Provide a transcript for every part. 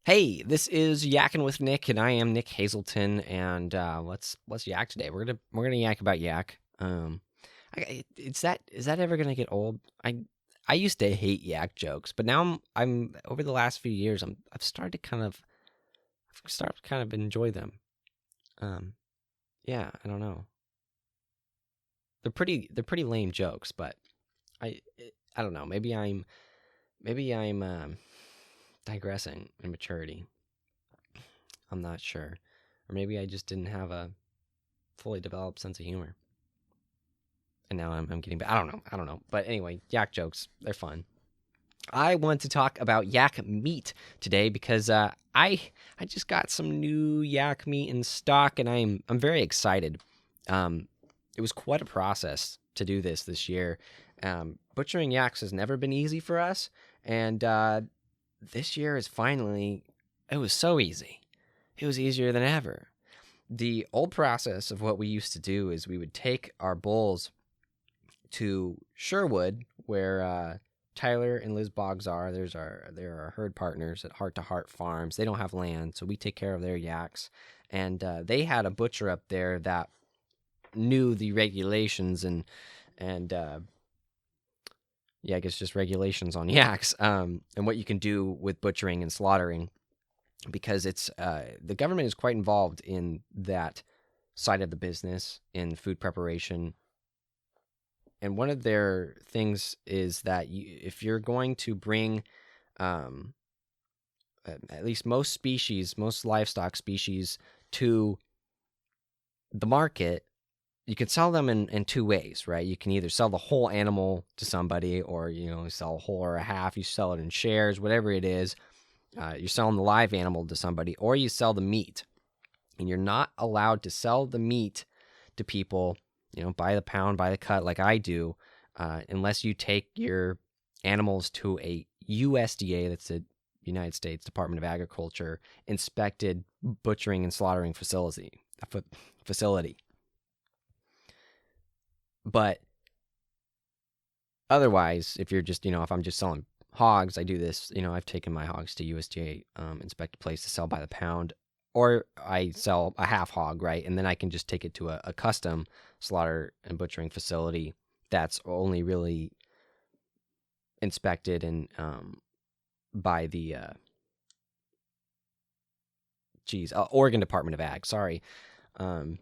Hey, this is Yakkin with Nick, and I am Nick Hazelton. And let's yak today. We're gonna yak about yak. Is that ever gonna get old? I used to hate yak jokes, but now I'm over the last few years I've started to kind of enjoy them. Um, yeah, I don't know. They're pretty lame jokes, but I I don't know. Maybe I'm digressing in maturity. I'm not sure, or maybe I just didn't have a fully developed sense of humor. And now I'm getting back. I don't know. But anyway, yak jokes, they're fun. I want to talk about yak meat today because I just got some new yak meat in stock, and I'm very excited. Um, it was quite a process to do this year. Butchering yaks has never been easy for us, and this year is finally. It was so easy. It was easier than ever. The old process of what we used to do is we would take our bulls to Sherwood, where Tyler and Liz Boggs are. There are herd partners at Heart to Heart Farms. They don't have land, so we take care of their yaks. And they had a butcher up there that knew the regulations and yeah, I guess just regulations on yaks, and what you can do with butchering and slaughtering, because it's the government is quite involved in that side of the business in food preparation. And one of their things is that if you're going to bring, um, at least most livestock species, to the market, you can sell them in two ways, right? You can either sell the whole animal to somebody, or sell a whole or a half. You sell it in shares, whatever it is. You're selling the live animal to somebody, or you sell the meat. And you're not allowed to sell the meat to people, by the pound, by the cut, like I do, unless you take your animals to a USDA, that's the United States Department of Agriculture, inspected butchering and slaughtering facility. But otherwise, if you're just, if I'm just selling hogs, I do this, I've taken my hogs to USDA inspected place to sell by the pound, or I sell a half hog, right? And then I can just take it to a custom slaughter and butchering facility that's only really inspected and by the Oregon Department of Ag. Sorry, um,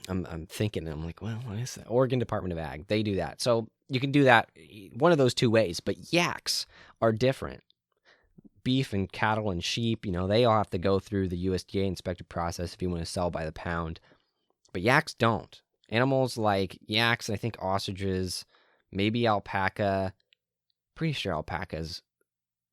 I'm thinking, and I'm like, well, what is that? Oregon Department of Ag. They do that, so you can do that one of those two ways. But yaks are different. Beef and cattle and sheep, they all have to go through the USDA inspected process if you want to sell by the pound. But yaks don't. Animals like yaks, I think ostriches, maybe alpaca. Pretty sure alpacas,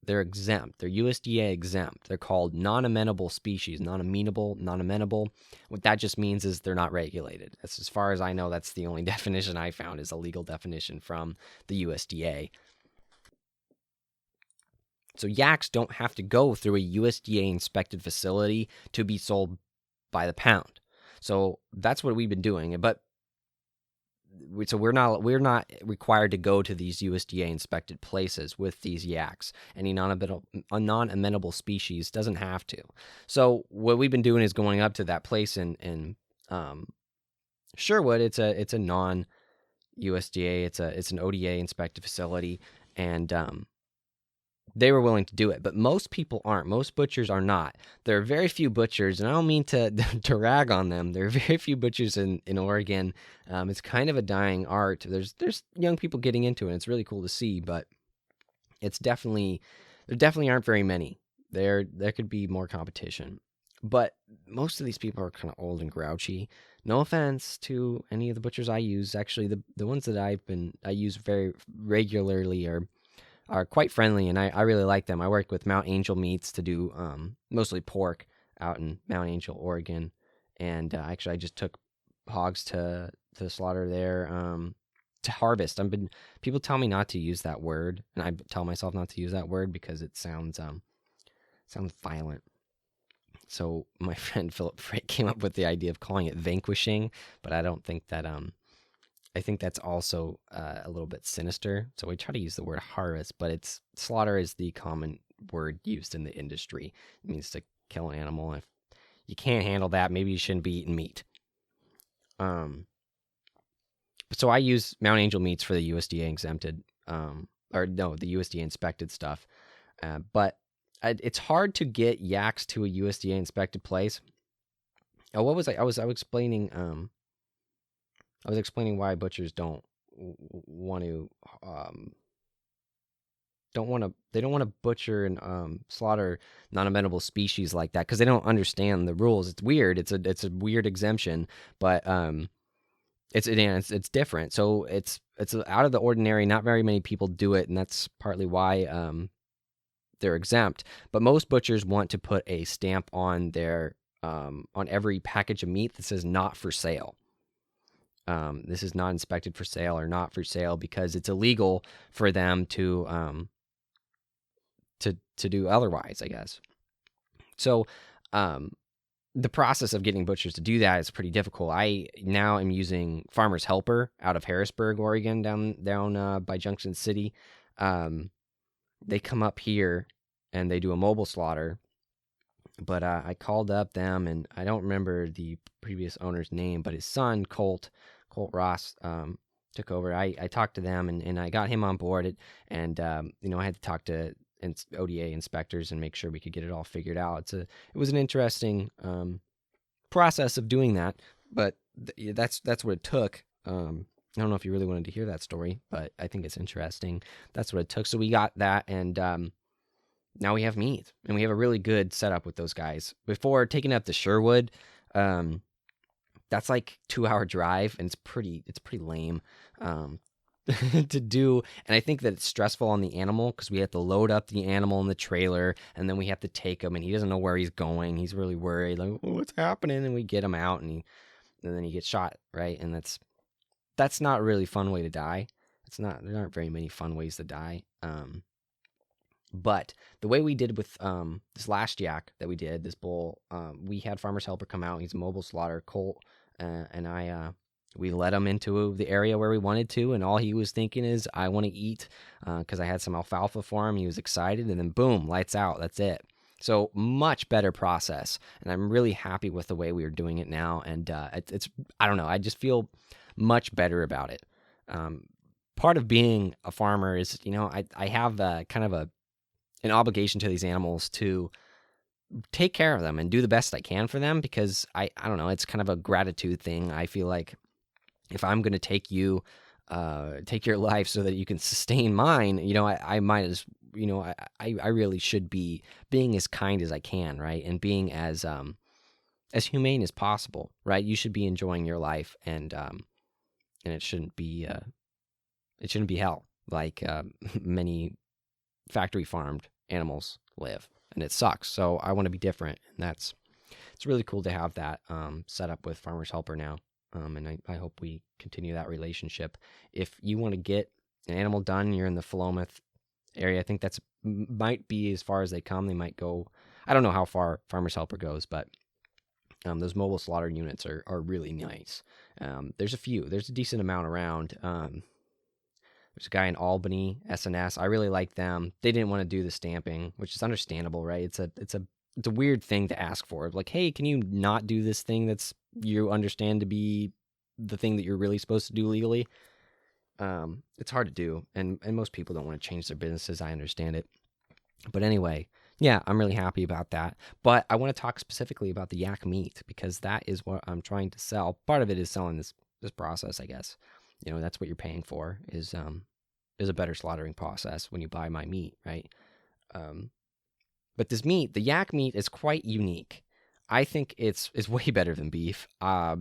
they're exempt. They're USDA exempt. They're called non-amenable species. Non-amenable. What that just means is they're not regulated. That's, as far as I know, that's the only definition I found, is a legal definition from the USDA. So yaks don't have to go through a USDA inspected facility to be sold by the pound. So that's what we've been doing. But so we're not required to go to these USDA inspected places with these yaks. Any non-amenable species doesn't have to. So what we've been doing is going up to that place in Sherwood. It's a non-USDA. It's an ODA inspected facility, and they were willing to do it, but most people aren't. Most butchers are not. There are very few butchers, and I don't mean to to rag on them. There are very few butchers in Oregon. It's kind of a dying art. There's young people getting into it. And it's really cool to see, but there definitely aren't very many. There could be more competition, but most of these people are kind of old and grouchy. No offense to any of the butchers I use. Actually, the ones that I use very regularly are quite friendly, and I really like them. I work with Mount Angel Meats to do mostly pork out in Mount Angel, Oregon, and actually I just took hogs to slaughter there, to harvest. People tell me not to use that word, and I tell myself not to use that word because it sounds violent. So my friend Philip Frick came up with the idea of calling it vanquishing, but I don't think that I think that's also a little bit sinister. So we try to use the word harvest, but slaughter is the common word used in the industry. It means to kill an animal. If you can't handle that, maybe you shouldn't be eating meat. So I use Mount Angel meats for the USDA exempted, or no, the USDA inspected stuff. But it's hard to get yaks to a USDA inspected place. Oh, what was I was explaining. I was explaining why butchers don't want to they don't want to butcher and slaughter non-amenable species like that because they don't understand the rules. It's weird. It's a weird exemption, but it's different. So it's out of the ordinary. Not very many people do it, and that's partly why they're exempt. But most butchers want to put a stamp on their on every package of meat that says "not for sale." This is not inspected for sale or not for sale because it's illegal for them to do otherwise, I guess. So the process of getting butchers to do that is pretty difficult. I now am using Farmer's Helper out of Harrisburg, Oregon, down by Junction City. They come up here and they do a mobile slaughter. But I called up them, and I don't remember the previous owner's name, but his son, Colt Ross, took over. I talked to them, and I got him on board. And I had to talk to ODA inspectors and make sure we could get it all figured out. It was an interesting process of doing that, but that's what it took. I don't know if you really wanted to hear that story, but I think it's interesting. That's what it took. So we got that, and now we have meat, and we have a really good setup with those guys. Before taking up to Sherwood, that's like 2-hour drive, and it's pretty lame to do. And I think that it's stressful on the animal because we have to load up the animal in the trailer, and then we have to take him, and he doesn't know where he's going. He's really worried, like, oh, what's happening? And we get him out, and then he gets shot, right? And that's not a really fun way to die. There aren't very many fun ways to die. But the way we did with this last yak that we did, this bull, we had Farmer's Helper come out. He's a mobile slaughter, Colt, and we let him into the area where we wanted to, and all he was thinking is, I want to eat, because I had some alfalfa for him. He was excited, and then boom, lights out. That's it. So much better process, and I'm really happy with the way we are doing it now. And it's I don't know, I just feel much better about it. Part of being a farmer is, I have kind of an obligation to these animals to take care of them and do the best I can for them, because I don't know, it's kind of a gratitude thing. I feel like if I'm going to take your life so that you can sustain mine, I might as, I really should be being as kind as I can, right? And being as humane as possible, right? You should be enjoying your life, and it shouldn't be hell like many factory farmed animals live, and it sucks. So I want to be different, and it's really cool to have that set up with Farmer's Helper now. And I hope we continue that relationship. If you want to get an animal done, you're in the Philomath area. I think that's might be as far as they come. They might go. I don't know how far Farmer's Helper goes, but those mobile slaughter units are really nice. There's a decent amount around. There's a guy in Albany, SNS. I really like them. They didn't want to do the stamping, which is understandable, right? It's a weird thing to ask for. Like, hey, can you not do this thing that's you understand to be the thing that you're really supposed to do legally? It's hard to do, and most people don't want to change their businesses. I understand it. But anyway, yeah, I'm really happy about that. But I want to talk specifically about the yak meat, because that is what I'm trying to sell. Part of it is selling this process, I guess. That's what you're paying for, is a better slaughtering process when you buy my meat, right? But this meat, the yak meat, is quite unique. I think it's way better than beef,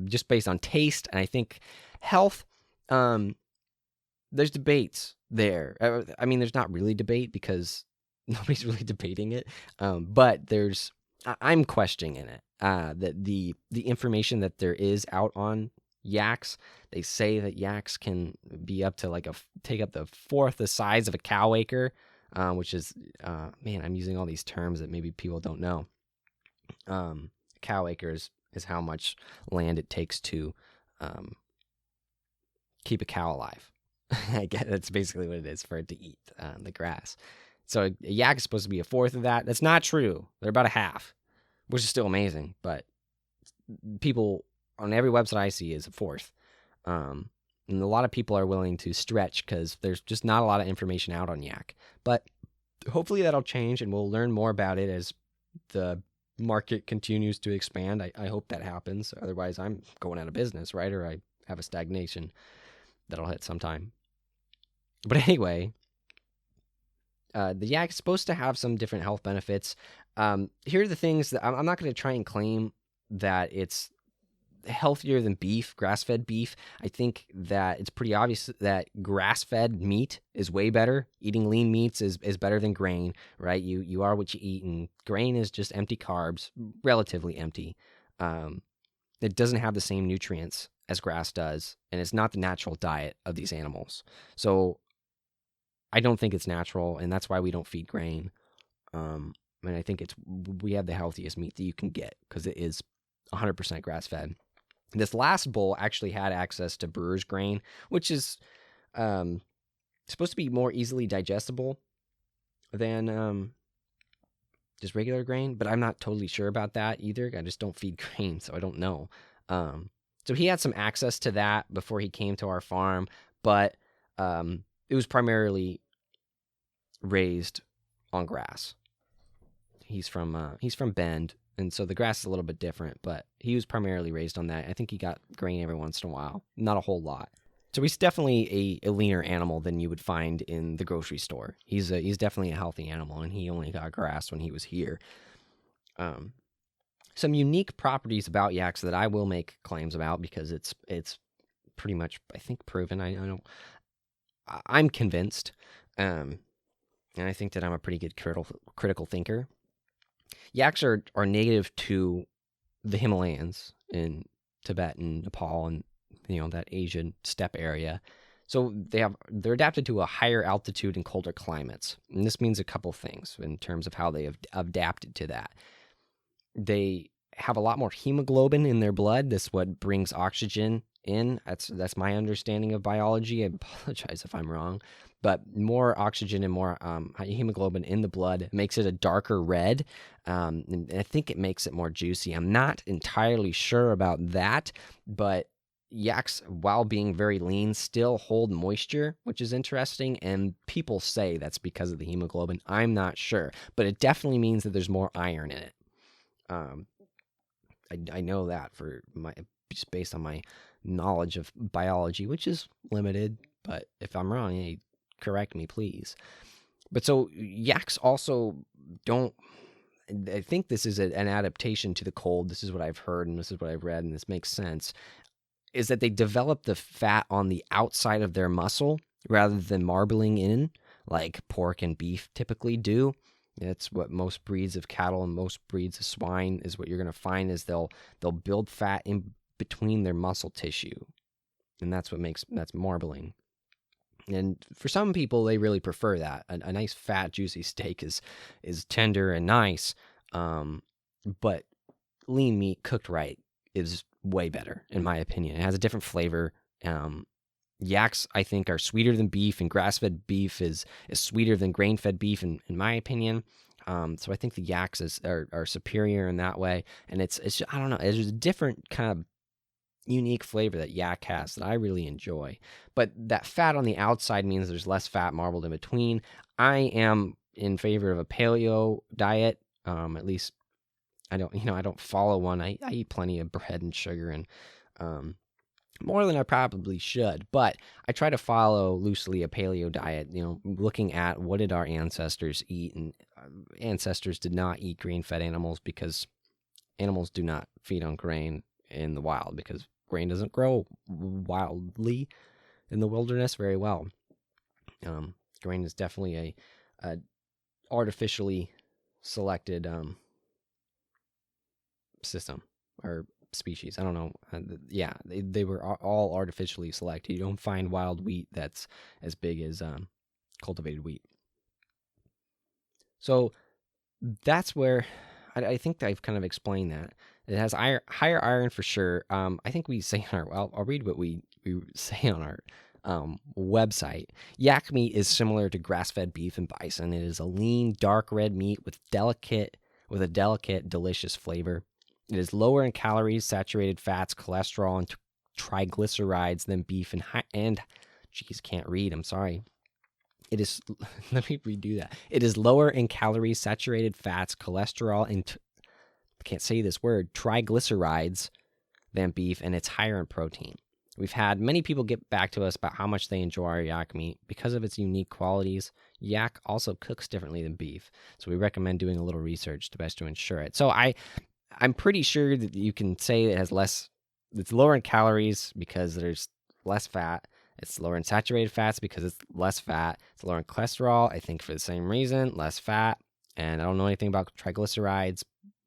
just based on taste, and I think health. There's debates there. I mean, there's not really debate because nobody's really debating it. But I'm questioning it. That the information that there is out on yaks, they say that yaks can be up to take up the fourth the size of a cow acre, which is man, I'm using all these terms that maybe people don't know. Cow acres is how much land it takes to keep a cow alive. I guess that's basically what it is, for it to eat the grass. So a yak is supposed to be a fourth of that. That's not true. They're about a half, which is still amazing. But people on every website I see is a fourth. And a lot of people are willing to stretch because there's just not a lot of information out on yak. But hopefully that'll change, and we'll learn more about it as the market continues to expand. I hope that happens. Otherwise, I'm going out of business, right? Or I have a stagnation that'll hit sometime. But anyway, the yak is supposed to have some different health benefits. Here are the things that I'm not going to try and claim that it's healthier than beef, grass-fed beef. I think that it's pretty obvious that grass-fed meat is way better. Eating lean meats is better than grain, right? You are what you eat, and grain is just empty carbs, relatively empty. It doesn't have the same nutrients as grass does, and it's not the natural diet of these animals. So I don't think it's natural, and that's why we don't feed grain. And I think we have the healthiest meat that you can get because it is 100% grass-fed. This last bull actually had access to brewer's grain, which is supposed to be more easily digestible than just regular grain, but I'm not totally sure about that either. I just don't feed grain, so I don't know. So he had some access to that before he came to our farm, but it was primarily raised on grass. He's from Bend, and so the grass is a little bit different, but he was primarily raised on that. I think he got grain every once in a while, not a whole lot. So he's definitely a leaner animal than you would find in the grocery store. He's definitely a healthy animal, and he only got grass when he was here. Some unique properties about yaks that I will make claims about because it's pretty much, I think, proven. I'm convinced, and I think that I'm a pretty good critical thinker. Yaks are native to the Himalayas in Tibet and Nepal and that Asian steppe area. So they're adapted to a higher altitude and colder climates. And this means a couple things in terms of how they have adapted to that. They have a lot more hemoglobin in their blood. This is what brings oxygen in. That's my understanding of biology. I apologize if I'm wrong. But more oxygen and more hemoglobin in the blood makes it a darker red. And I think it makes it more juicy. I'm not entirely sure about that, but yaks, while being very lean, still hold moisture, which is interesting. And people say that's because of the hemoglobin. I'm not sure, but it definitely means that there's more iron in it. I know that just based on my knowledge of biology, which is limited. But if I'm wrong, hey, correct me, please. But so yaks also don't. I think this is an adaptation to the cold. This is what I've heard, and this is what I've read, and this makes sense. Is that they develop the fat on the outside of their muscle rather than marbling in, like pork and beef typically do. That's what most breeds of cattle and most breeds of swine is what you're going to find is they'll build fat in between their muscle tissue, and that's marbling. And for some people, they really prefer that. A nice fat, juicy steak is tender and nice, but lean meat cooked right is way better, in my opinion. It has a different flavor. Yaks, I think, are sweeter than beef, and grass-fed beef is sweeter than grain-fed beef, in my opinion. So I think the yaks are superior in that way. And it's I don't know, it's just a different kind of unique flavor that yak has that I really enjoy. But that fat on the outside means there's less fat marbled in between. I am in favor of a paleo diet. At least I don't follow one. I eat plenty of bread and sugar and more than I probably should, but I try to follow loosely a paleo diet, looking at what did our ancestors eat, and ancestors did not eat grain-fed animals because animals do not feed on grain in the wild because grain doesn't grow wildly in the wilderness very well. Grain is definitely a artificially selected system or species. I don't know. They were all artificially selected. You don't find wild wheat that's as big as cultivated wheat. So that's where I think I've kind of explained that. It has higher iron for sure. I think we say on our. I'll read what we say on our website. Yak meat is similar to grass-fed beef and bison. It is a lean, dark red meat with a delicate, delicious flavor. It is lower in calories, saturated fats, cholesterol, and triglycerides than beef and geez, can't read. I'm sorry. It is, let me redo that. It is lower in calories, saturated fats, cholesterol, and can't say this word, triglycerides than beef, and it's higher in protein. We've had many people get back to us about how much they enjoy our yak meat. Because of its unique qualities, yak also cooks differently than beef. So we recommend doing a little research to best to ensure it. So I'm pretty sure that you can say it has it's lower in calories because there's less fat. It's lower in saturated fats because it's less fat. It's lower in cholesterol, I think for the same reason, less fat. And I don't know anything about triglycerides,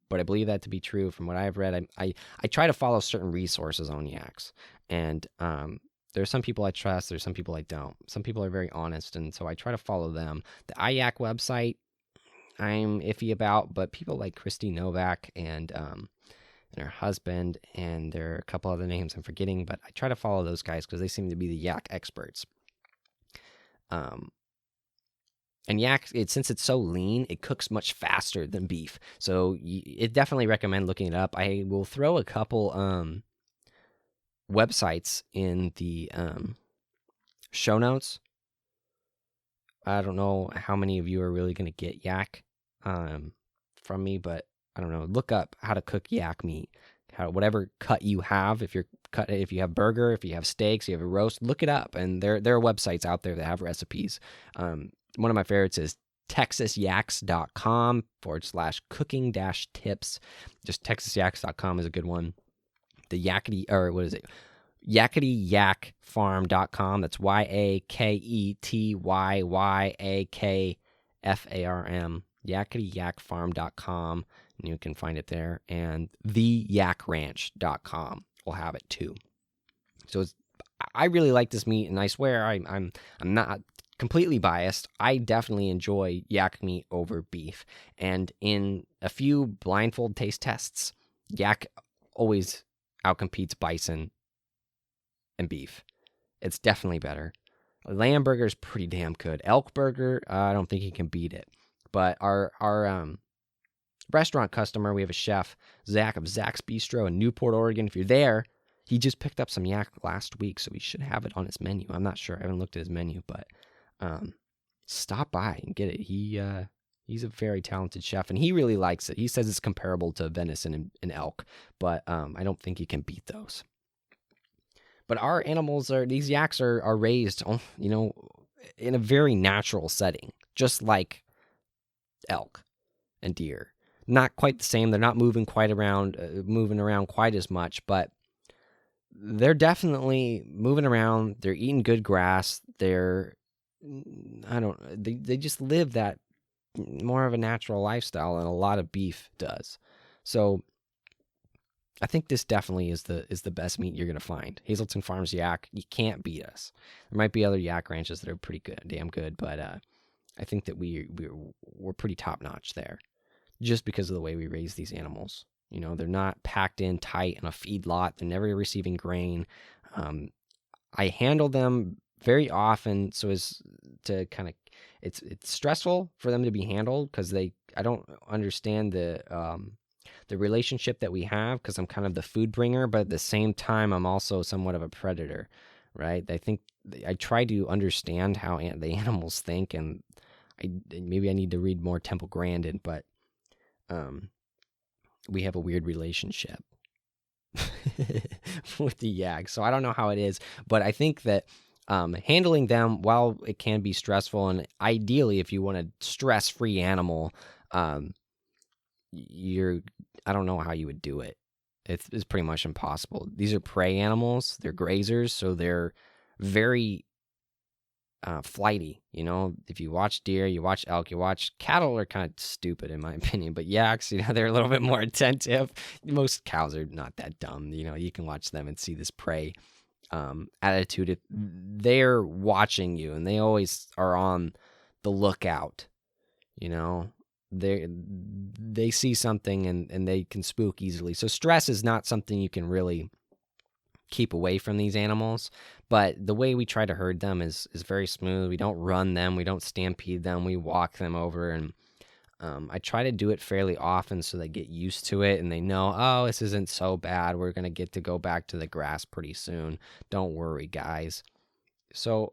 but I believe that to be true from what I've read. I try to follow certain resources on yaks. And there are some people I trust, there's some people I don't. Some people are very honest, and so I try to follow them. The IYAK website, I'm iffy about, but people like Christy Novak and her husband, and there are a couple other names I'm forgetting, but I try to follow those guys because they seem to be the yak experts. And yak, since it's so lean, it cooks much faster than beef. So it definitely recommend looking it up. I will throw a couple websites in the show notes. I don't know how many of you are really going to get yak from me, but I don't know. Look up how to cook yak meat. Whatever cut you have, if you have burger, if you have steaks, you have a roast, look it up. And there are websites out there that have recipes. One of my favorites is texasyaks.com/cooking-tips. Just texasyaks.com is a good one. The yakkityakfarm.com. That's YAKETYYAKFARM. Yakkityakfarm.com. And you can find it there. And theyakranch.com will have it too. So I really like this meat, and I swear I'm not completely biased. I definitely enjoy yak meat over beef. And in a few blindfold taste tests, yak always outcompetes bison and beef. It's definitely better. Lamb burger is pretty damn good. Elk burger, I don't think you can beat it. But our restaurant customer, we have a chef, Zach of Zach's Bistro in Newport, Oregon. If you're there, he just picked up some yak last week, so he should have it on his menu. I'm not sure. I haven't looked at his menu, but stop by and get it. He's a very talented chef, and he really likes it. He says it's comparable to venison and elk, but I don't think you can beat those. But our animals these yaks are raised, in a very natural setting, just like elk and deer. Not quite the same. They're not moving around quite as much, but they're definitely moving around. They're eating good grass. They just live that more of a natural lifestyle than a lot of beef does. So I think this definitely is the best meat you're gonna find. Hazelton Farms yak, you can't beat us. There might be other yak ranches that are pretty good, damn good, but I think that we're pretty top notch there, just because of the way we raise these animals. They're not packed in tight in a feedlot. They're never receiving grain. I handle them very often so as to kind of, it's stressful for them to be handled because I don't understand the relationship that we have, because I'm kind of the food bringer, but at the same time I'm also somewhat of a predator, right? I think I try to understand how the animals think, and maybe I need to read more Temple Grandin, but we have a weird relationship with the yaks. So I don't know how it is, but I think that handling them, while it can be stressful, and ideally if you want a stress-free animal, I don't know how you would do it. It's pretty much impossible. These are prey animals. They're grazers, so they're very flighty. If you watch deer, you watch elk, you watch cattle, are kind of stupid in my opinion, but yaks, they're a little bit more attentive. Most cows are not that dumb. You can watch them and see this prey attitude. They're watching you, and they always are on the lookout. They see something and they can spook easily. So stress is not something you can really keep away from these animals. But the way we try to herd them is very smooth. We don't run them. We don't stampede them. We walk them over, and I try to do it fairly often so they get used to it and they know, oh, this isn't so bad. We're going to get to go back to the grass pretty soon. Don't worry, guys. So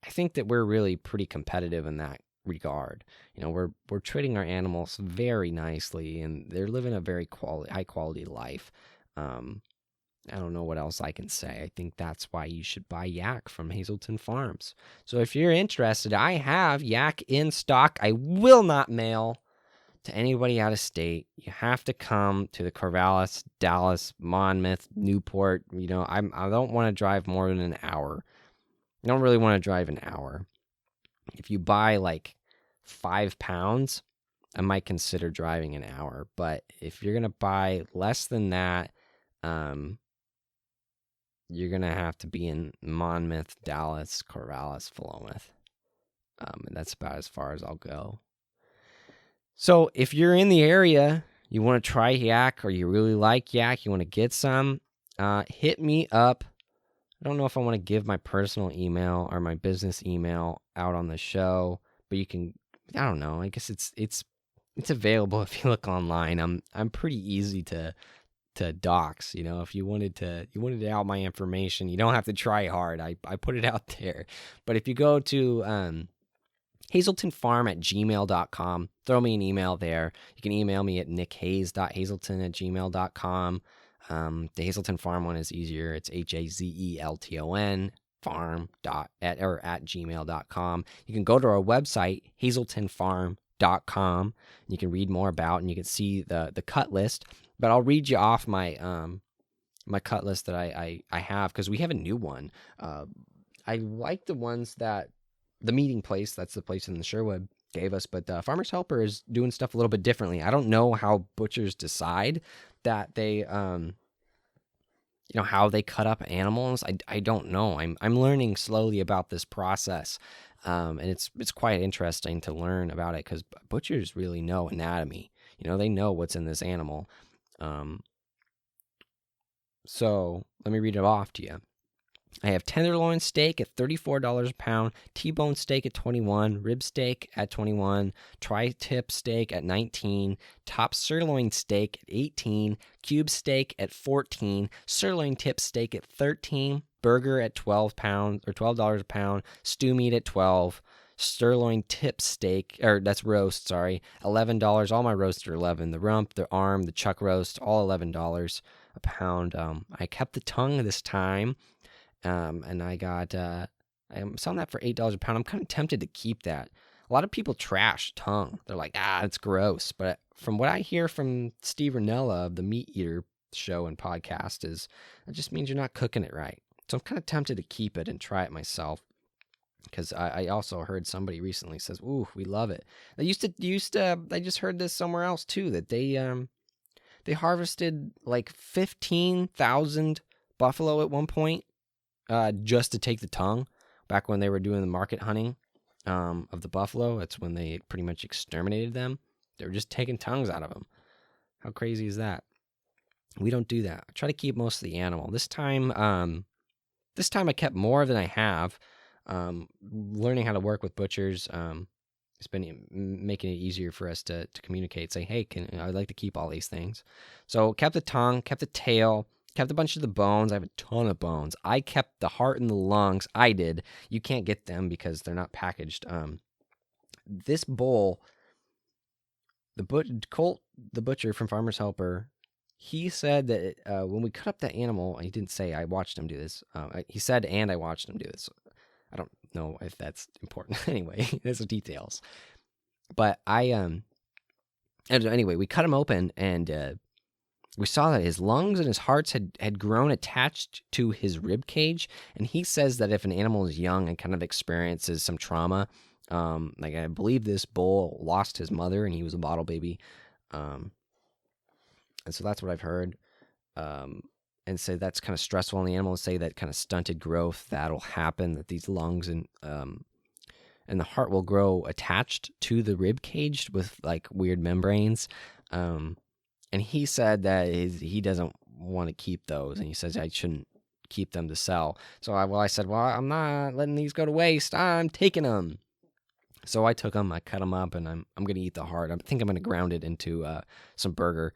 I think that we're really pretty competitive in that regard. We're treating our animals very nicely, and they're living a very high quality life. I don't know what else I can say. I think that's why you should buy yak from Hazelton Farms. So if you're interested, I have yak in stock. I will not mail to anybody out of state. You have to come to the Corvallis, Dallas, Monmouth, Newport. I don't want to drive more than an hour. I don't really want to drive an hour. If you buy like 5 pounds, I might consider driving an hour. But if you're going to buy less than that, you're going to have to be in Monmouth, Dallas, Corvallis, Philomath. And that's about as far as I'll go. So if you're in the area, you want to try yak, or you really like yak, you want to get some, hit me up. I don't know if I want to give my personal email or my business email out on the show, but you can, I don't know. I guess it's available if you look online. I'm pretty easy to dox. If you wanted out my information, you don't have to try hard. I put it out there. But if you go to hazeltonfarm@gmail.com, throw me an email there. You can email me at nickhayes.hazelton@gmail.com. The Hazelton Farm one is easier. It's HAZELTON at gmail.com. You can go to our website, hazeltonfarm.com. You can read more about, and you can see the cut list. But I'll read you off my my cut list that I have, because we have a new one. I like the ones that the meeting place, that's the place in the Sherwood, gave us, but Farmer's Helper is doing stuff a little bit differently. I don't know how butchers decide that they how they cut up animals. I don't know. I'm learning slowly about this process, and it's quite interesting to learn about it, because butchers really know anatomy. They know what's in this animal. So let me read it off to you. I have tenderloin steak at $34 a pound, T-bone steak at $21, rib steak at $21, tri-tip steak at $19, top sirloin steak at $18, cube steak at $14, sirloin tip steak at $13, burger at $12 a pound, stew meat at $12, sirloin tip steak, or that's roast, sorry, $11. All my roasts are $11. The rump, the arm, the chuck roast, all $11 a pound. I kept the tongue this time. And I got, I'm selling that for $8 a pound. I'm kind of tempted to keep that. A lot of people trash tongue. They're like, it's gross. But from what I hear from Steve Ranella of the Meat Eater show and podcast, it just means you're not cooking it right. So I'm kind of tempted to keep it and try it myself. Because I also heard somebody recently says, ooh, we love it. I just heard this somewhere else too, that they harvested like 15,000 buffalo at one point. Just to take the tongue, back when they were doing the market hunting of the buffalo. That's when they pretty much exterminated them. They were just taking tongues out of them. How crazy is that? We don't do that. I try to keep most of the animal. This time I kept more than I have. Learning how to work with butchers, it's been making it easier for us to communicate. Say, hey, I'd like to keep all these things. So kept the tongue, kept the tail, kept a bunch of the bones. I have a ton of bones. I kept the heart and the lungs. I did. You can't get them because they're not packaged. This bull, Colt, the butcher from Farmer's Helper, he said that when we cut up that animal, he didn't say I watched him do this. He said, and I watched him do this. I don't know if that's important. Anyway, there's the details. But anyway, we cut him open, and we saw that his lungs and his hearts had grown attached to his rib cage. And he says that if an animal is young and kind of experiences some trauma, like I believe this bull lost his mother and he was a bottle baby. And so that's what I've heard. And say that's kind of stressful on the animal, and say that kind of stunted growth that'll happen, that these lungs and the heart will grow attached to the rib cage with like weird membranes. And he said that he doesn't want to keep those, and he says I shouldn't keep them to sell. So I said, well, I'm not letting these go to waste. I'm taking them. So I took them, I cut them up, and I'm gonna eat the heart. I think I'm gonna ground it into some burger,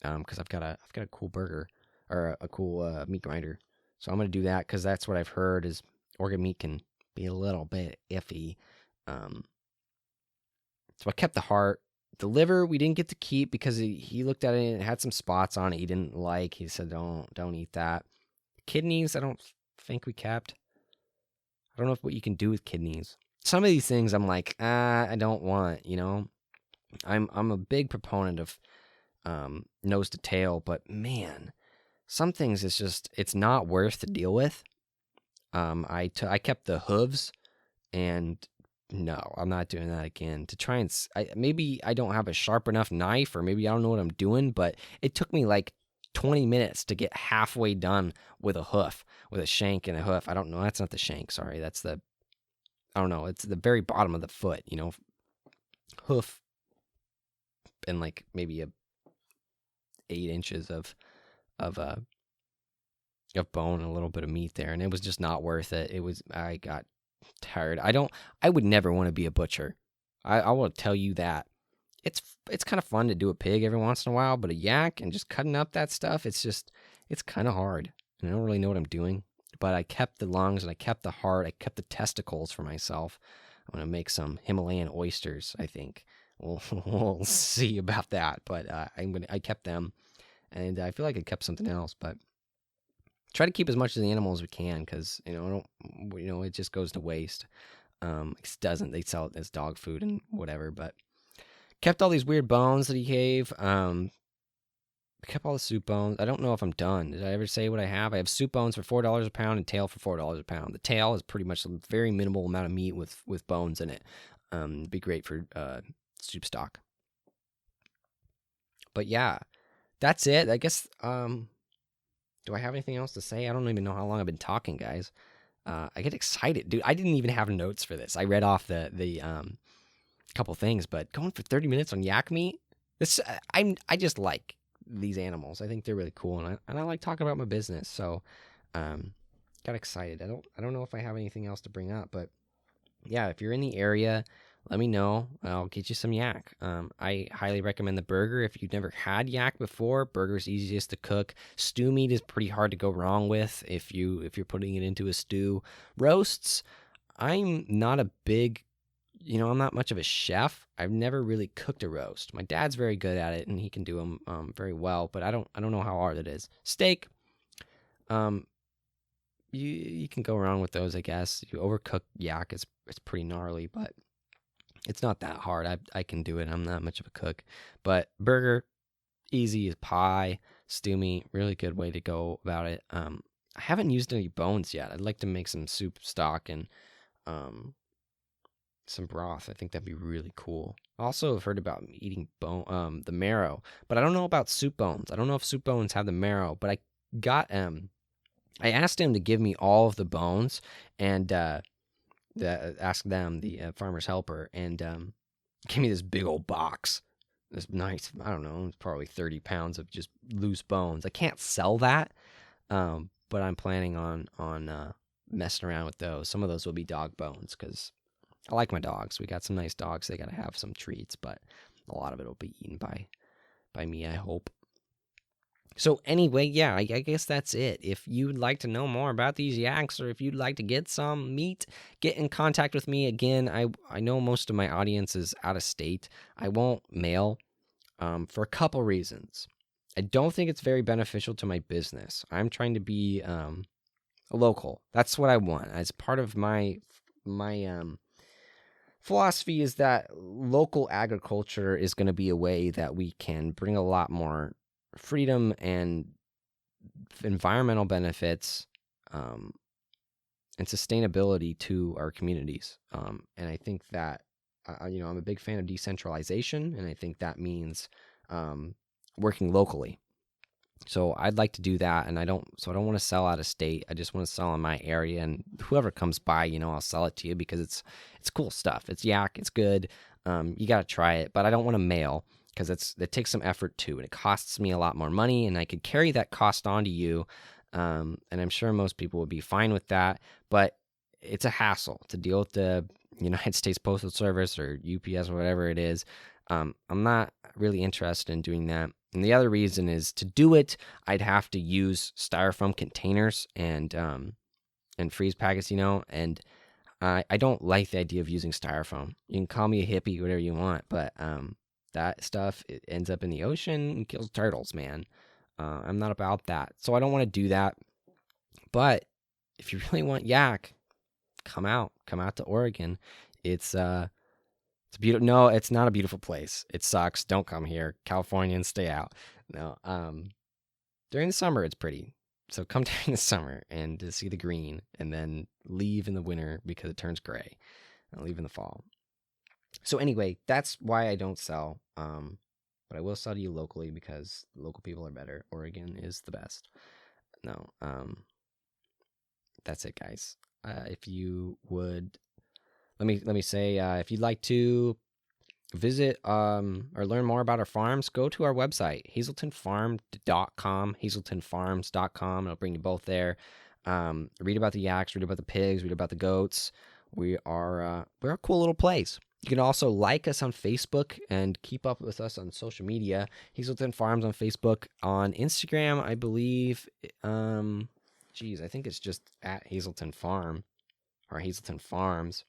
because I've got a cool burger or a cool meat grinder. So I'm gonna do that because that's what I've heard is organ meat can be a little bit iffy. So I kept the heart. The liver we didn't get to keep because he looked at it and it had some spots on it he didn't like. He said don't eat that. Kidneys I don't think we kept. I don't know what you can do with kidneys. Some of these things I'm like, I don't want, I'm a big proponent of nose to tail, but man, some things it's not worth to deal with. I kept the hooves, and no, I'm not doing that again. To try and maybe I don't have a sharp enough knife, or maybe I don't know what I'm doing, but it took me like 20 minutes to get halfway done with a hoof, with a shank and a hoof. I don't know. That's not the shank. Sorry, that's I don't know. It's the very bottom of the foot. Hoof, and like maybe 8 inches of bone and a little bit of meat there, and it was just not worth it. I got tired. I would never want to be a butcher. I will tell you that. It's kind of fun to do a pig every once in a while, but a yak and just cutting up that stuff, it's kind of hard. And I don't really know what I'm doing, but I kept the lungs and I kept the heart. I kept the testicles for myself. I'm going to make some Himalayan oysters, I think. We'll see about that, but I kept them, and I feel like I kept something else, but try to keep as much of the animal as we can, because it just goes to waste. It doesn't. They sell it as dog food and whatever, but kept all these weird bones that he gave. Kept all the soup bones. I don't know if I'm done. Did I ever say what I have? I have soup bones for $4 a pound and tail for $4 a pound. The tail is pretty much a very minimal amount of meat with bones in it. It'd be great for soup stock. But yeah, that's it. I guess. Do I have anything else to say? I don't even know how long I've been talking, guys. I get excited, dude. I didn't even have notes for this. I read off the couple things, but going for 30 minutes on yak meat. I just like these animals. I think they're really cool, and I like talking about my business. So, got excited. I don't know if I have anything else to bring up, but yeah, if you're in the area, let me know. I'll get you some yak. I highly recommend the burger. If you've never had yak before, burger's easiest to cook. Stew meat is pretty hard to go wrong with if you're putting it into a stew. Roasts, I'm not a big, I'm not much of a chef. I've never really cooked a roast. My dad's very good at it, and he can do them very well, but I don't know how hard it is. Steak, you can go wrong with those, I guess. You overcook yak, it's pretty gnarly, but it's not that hard. I can do it. I'm not much of a cook. But burger, easy as pie. Stew meat, really good way to go about it. I haven't used any bones yet. I'd like to make some soup stock and some broth. I think that'd be really cool. Also, I've heard about eating the marrow, but I don't know about soup bones. I don't know if soup bones have the marrow, but I asked him to give me all of the bones, and ask them, the farmer's helper, and gave me this big old box. This nice, I don't know, it's probably 30 pounds of just loose bones. I can't sell that, but I'm planning on messing around with those. Some of those will be dog bones, because I like my dogs. We got some nice dogs. They got to have some treats, but a lot of it will be eaten by me, I hope. So anyway, yeah, I guess that's it. If you'd like to know more about these yaks, or if you'd like to get some meat, get in contact with me. Again, I know most of my audience is out of state. I won't mail for a couple reasons. I don't think it's very beneficial to my business. I'm trying to be local. That's what I want. As part of my philosophy is that local agriculture is going to be a way that we can bring a lot more freedom and environmental benefits and sustainability to our communities. And I think that, I'm a big fan of decentralization, and I think that means working locally. So I'd like to do that, and I don't want to sell out of state. I just want to sell in my area, and whoever comes by, I'll sell it to you because it's cool stuff. It's yak, it's good. You got to try it, but I don't want to mail. because it takes some effort too, and it costs me a lot more money, and I could carry that cost onto you, and I'm sure most people would be fine with that, but it's a hassle to deal with the United States Postal Service or UPS or whatever it is. I'm not really interested in doing that. And the other reason is, to do it, I'd have to use styrofoam containers and freeze packets, and I don't like the idea of using styrofoam. You can call me a hippie, whatever you want, but that stuff, it ends up in the ocean and kills turtles, man. I'm not about that. So I don't want to do that. But if you really want yak, come out to Oregon. It's beautiful. No, it's not a beautiful place. It sucks. Don't come here. Californians, stay out. No, during the summer, it's pretty. So come during the summer and to see the green, and then leave in the winter because it turns gray. I'll leave in the fall. So anyway, that's why I don't sell. But I will sell to you locally because local people are better. Oregon is the best. No, that's it, guys. If you would, let me say, if you'd like to visit or learn more about our farms, go to our website, hazeltonfarm.com, hazeltonfarms.com. It'll bring you both there. Read about the yaks, read about the pigs, read about the goats. We're a cool little place. You can also like us on Facebook and keep up with us on social media. Hazelton Farms on Facebook. On Instagram, I believe, I think it's just at Hazelton Farm or Hazelton Farms.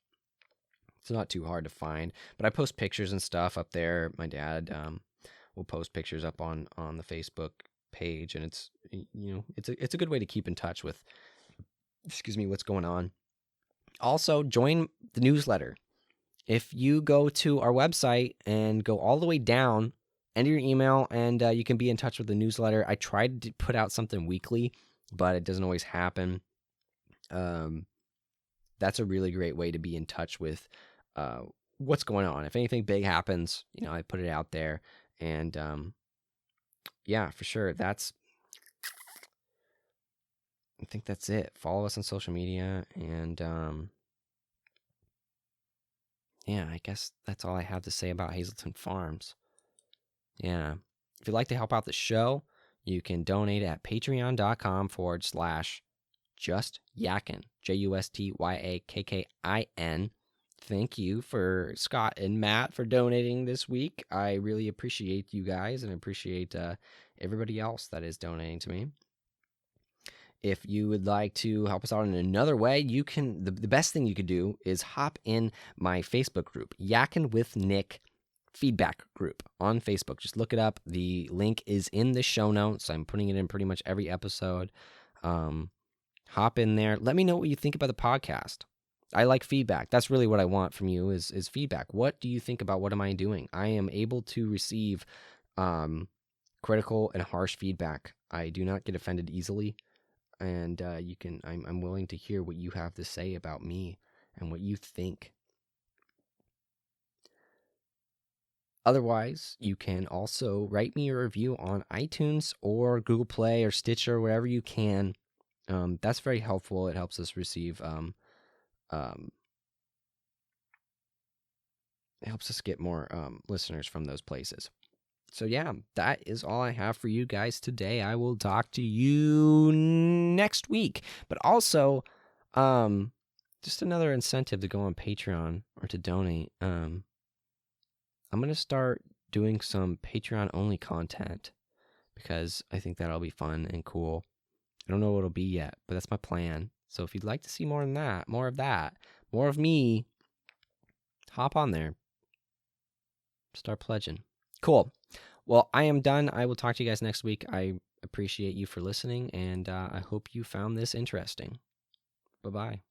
It's not too hard to find, but I post pictures and stuff up there. My dad will post pictures up on the Facebook page, and it's a good way to keep in touch with what's going on. Also, join the newsletter. If you go to our website and go all the way down, enter your email, and you can be in touch with the newsletter. I tried to put out something weekly, but it doesn't always happen. That's a really great way to be in touch with what's going on. If anything big happens, I put it out there. And yeah, for sure. I think that's it. Follow us on social media, and yeah, I guess that's all I have to say about Hazelton Farms. Yeah. If you'd like to help out the show, you can donate at patreon.com/justyakkin, JUSTYAKKIN. Thank you for Scott and Matt for donating this week. I really appreciate you guys, and appreciate everybody else that is donating to me. If you would like to help us out in another way, you can. The best thing you could do is hop in my Facebook group, Yakkin with Nick feedback group on Facebook. Just look it up. The link is in the show notes. I'm putting it in pretty much every episode. Hop in there. Let me know what you think about the podcast. I like feedback. That's really what I want from you is feedback. What do you think about what am I doing? I am able to receive critical and harsh feedback. I do not get offended easily. And I'm willing to hear what you have to say about me and what you think. Otherwise, you can also write me a review on iTunes or Google Play or Stitcher, wherever you can. That's very helpful. It helps us receive. It helps us get more listeners from those places. So yeah, that is all I have for you guys today. I will talk to you next week. But also, just another incentive to go on Patreon or to donate. I'm going to start doing some Patreon-only content because I think that'll be fun and cool. I don't know what it'll be yet, but that's my plan. So if you'd like to see more of that, more of me, hop on there. Start pledging. Cool. Well, I am done. I will talk to you guys next week. I appreciate you for listening, and I hope you found this interesting. Bye-bye.